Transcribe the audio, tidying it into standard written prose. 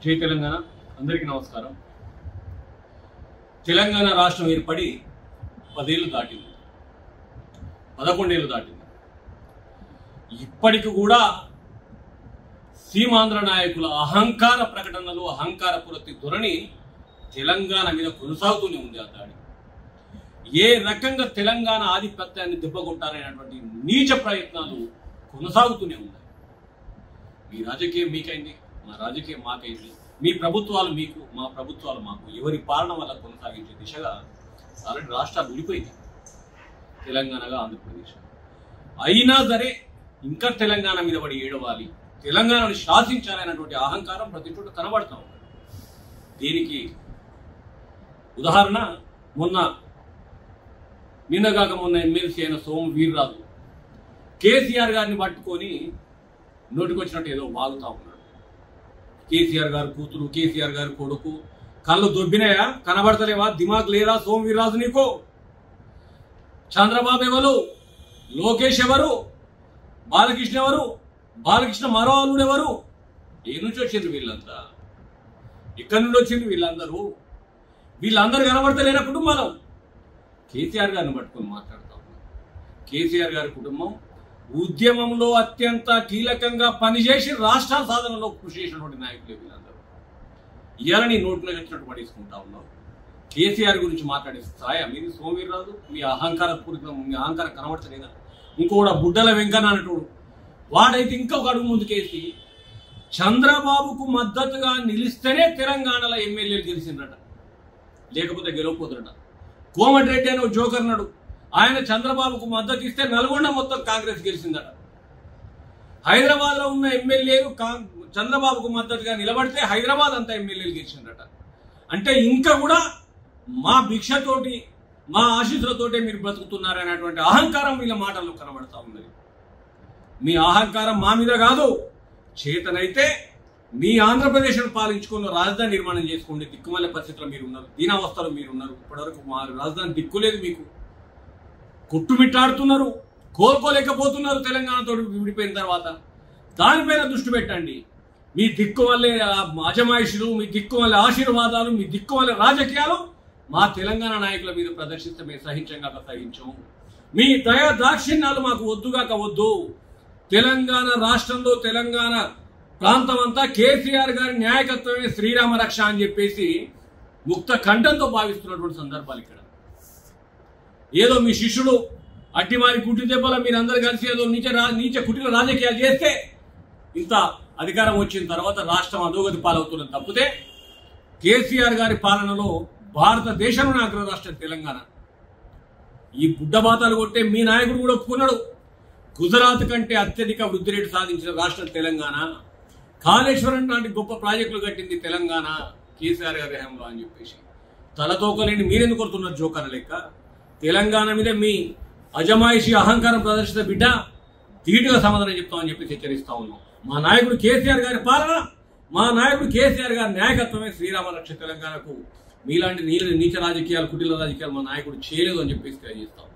జై తెలంగాణ అందరికీ నమస్కారం. తెలంగాణ రాష్ట్రం ఏర్పడి 10 ఏళ్ళు దాటింది, 11 ఏళ్ళు దాటింది. ఇప్పటికి కూడా సీమాంధ్ర నాయకుల అహంకార ప్రకటనలు, అహంకార పురతి ధోరణి తెలంగాణ మీద కొనసాగుతూనే ఉంది. ఆ దాడి ఏ రకంగా తెలంగాణ ఆధిపత్యాన్ని దెబ్బకొట్టాలనేటువంటి నీచ ప్రయత్నాలు కొనసాగుతూనే ఉన్నాయి. మీ రాజకీయం మీకైంది, మా రాజకీయం మాకైంది, మీ ప్రభుత్వాలు మీకు, మా ప్రభుత్వాలు మాకు, ఎవరి పాలన వల్ల కొనసాగించే దిశగా ఆల్రెడీ రాష్ట్రాలు విడిపోయింది, తెలంగాణగా ఆంధ్రప్రదేశ్. అయినా సరే ఇంకా తెలంగాణ మీద పడి ఏడవాలి, తెలంగాణను శాసించాలనేటువంటి అహంకారం ప్రతి చోట కనబడతా ఉంది. దీనికి ఉదాహరణ నిన్నగాక మొన్న ఎమ్మెల్సీ అయిన సోము వీర్రాజు కేసీఆర్ గారిని పట్టుకొని నోటికొచ్చినట్టు ఏదో వాగుతా ఉన్నాడు. కేసీఆర్ గారు కూతురు, కేసీఆర్ గారి కొడుకు, కళ్ళు దొబ్బినాయా, కనబడతలేవా, దిమాగ్ లేదా సోము వీర్రాజు నీకు? చంద్రబాబు ఎవరు, లోకేష్ ఎవరు, బాలకృష్ణ ఎవరు, బాలకృష్ణ మరో అల్లుడు ఎవరు? ఏ నుంచి వచ్చింది వీళ్ళంతా? ఎక్కడి నుండి వచ్చింది వీళ్ళందరూ? వీళ్ళందరూ కనబడతలేన కుటుంబాలు. కేసీఆర్ గారిని పట్టుకొని మాట్లాడుతూ ఉన్నాం. కేసీఆర్ గారి కుటుంబం ఉద్యమంలో అత్యంత కీలకంగా పనిచేసి రాష్ట్ర సాధనలో కృషి చేసినటువంటి నాయకులే వీళ్ళందరూ. ఇవాళ నీ నోట్లో వచ్చినట్టు పడేసుకుంటా ఉన్నావు. కేసీఆర్ గురించి మాట్లాడే స్థాయి మీది సోమవీర్రాజు. మీ అహంకార పూరితం, మీ అహంకారం కనబడతలేదా? ఇంకోటి బుడ్డల వెంకన్న అనేటోడు, వాడైతే ఇంకొక అడుగు ముందుకేసి చంద్రబాబుకు మద్దతుగా నిలిస్తేనే తెలంగాణలో ఎమ్మెల్యేలు గెలిచిందట, లేకపోతే గెలవపోతున్నట. కోమటిరెడ్డి అనే జోకర్ నాడు, ఆయన చంద్రబాబుకు మద్దతు ఇస్తే నల్గొండ మొత్తం కాంగ్రెస్ గెలిచిందట. హైదరాబాద్ లో ఉన్న ఎమ్మెల్యేలు చంద్రబాబుకు మద్దతుగా నిలబడితే హైదరాబాద్ అంతా ఎమ్మెల్యేలు గెలిచిందట. అంటే ఇంకా కూడా మా భిక్షతోటి, మా ఆశీస్సులతోటే మీరు బ్రతుకుతున్నారనేటువంటి అహంకారం వీళ్ళ మాటల్లో కనబడతా ఉన్నది. మీ అహంకారం మా మీద కాదు, చేతనైతే మీ ఆంధ్రప్రదేశ్ను పాలించుకున్న రాజధాని నిర్మాణం చేసుకోండి. దిక్కుమల్లే పరిస్థితుల్లో మీరు ఉన్నారు, దీనావస్థలో మీరు ఉన్నారు. ఇప్పటివరకు మా రాజధాని దిక్కులేదు, మీకు కొట్టుమిట్టాడుతున్నారు, కోలుకోలేకపోతున్నారు. తెలంగాణతో విడిపోయిన తర్వాత దానిపైన దృష్టి పెట్టండి. మీ దిక్కుమల్లే అజమాయిషులు, మీ దిక్కుమల్లే ఆశీర్వాదాలు, మీ దిక్కుమల్లే రాజకీయాలు మా తెలంగాణ నాయకుల మీద ప్రదర్శిస్తే మేము సహించంగాక సహించం. మీ దయా దాక్షిణ్యాలు మాకు వద్దుగాక వద్దు. తెలంగాణ రాష్ట్రంలో, తెలంగాణ ప్రాంతం అంతా కేసీఆర్ గారి న్యాయకత్వమే శ్రీరామ రక్ష అని చెప్పేసి ముక్త కంఠంతో భావిస్తున్నటువంటి సందర్భాలు ఇక్కడ. ఏదో మీ శిష్యుడు అట్టిమారి కుట్టి దెబ్బల మీరందరూ కలిసి ఏదో నీచ కుటిల రాజకీయాలు చేస్తే ఇంత అధికారం వచ్చిన తర్వాత రాష్ట్రం అధోగతి పాలవుతున్నది తప్పితే కేసీఆర్ గారి పాలనలో భారతదేశంలోని అగ్ర రాష్ట్రం తెలంగాణ. ఈ బుడ్డబాతాలు కొట్టే మీ నాయకుడు కూడా ఒప్పుకున్నాడు. గుజరాత్ కంటే అత్యధిక వృద్ధి రేటు సాధించిన రాష్ట్రం తెలంగాణ. కాళేశ్వరం లాంటి గొప్ప ప్రాజెక్టులు కట్టింది తెలంగాణ కేసీఆర్ గారి హయాంలో అని చెప్పేసి తలతోకలేని మీరెందుకు కొడుతున్నారు జోకర్ లెక్క? తెలంగాణ మీద మీ అజమాయిషి అహంకారం ప్రదర్శిత బిడ్డ ధీటుగా సమాధానం చెప్తామని చెప్పి హెచ్చరిస్తా ఉన్నాం. మా నాయకుడు కేసీఆర్ గారి పాలన, మా నాయకుడు కేసీఆర్ గారి నాయకత్వమే శ్రీరామ రక్ష తెలంగాణకు. మీలాంటి నీచ రాజకీయాలు, కుటిల రాజకీయాలు మా నాయకుడు చేయలేదు అని చెప్పేసి తెలియజేస్తాం.